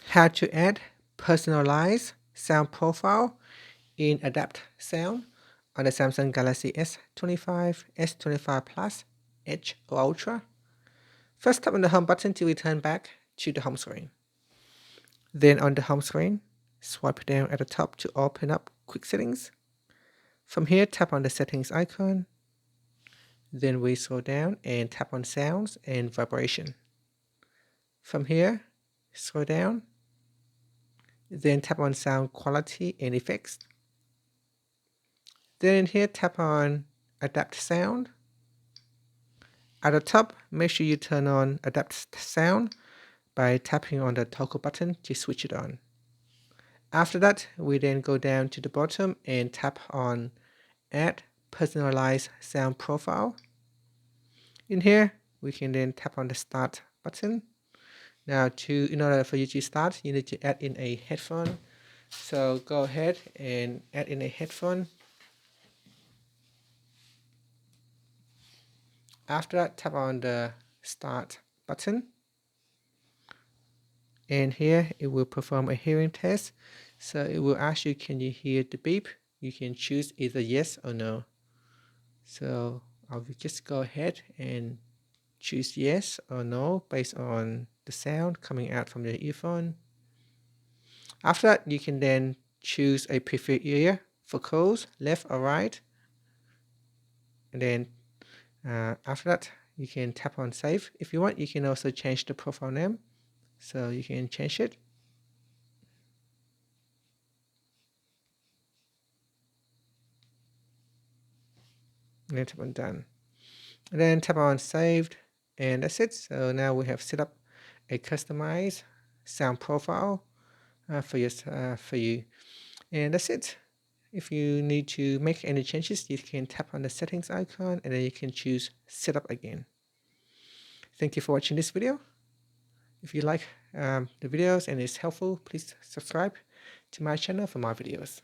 how to add personalized sound profile in Adapt Sound on the Samsung Galaxy S25, S25 Plus, Edge or Ultra. First, tap on the home button to return back to the home screen. Then on the home screen, swipe down at the top to open up Quick Settings. From here, tap on the Settings icon. Then we scroll down and tap on Sounds and Vibration. From here, scroll down. Then tap on Sound Quality and Effects. Then in here, tap on Adapt Sound. At the top, make sure you turn on Adapt Sound by tapping on the toggle button to switch it on. After that, we then go down to the bottom and tap on Add Personalized Sound Profile. In here, we can then tap on the Start button. Now, in order for you to start, you need to add in a headphone. So go ahead and add in a headphone. After that, tap on the Start button. And here it will perform a hearing test. So it will ask you, can you hear the beep? You can choose either yes or no. So I'll just go ahead and choose yes or no based on the sound coming out from the earphone. After that, you can then choose a preferred ear for calls, left or right. And then after that, you can tap on save. If you want, you can also change the profile name. So you can change it. And then tap on done. And then tap on saved, and that's it. So now we have set up a customized sound profile for you, and that's it. If you need to make any changes, you can tap on the settings icon and then you can choose setup again. Thank you for watching this video. If you like the videos and it's helpful, please subscribe to my channel for more videos.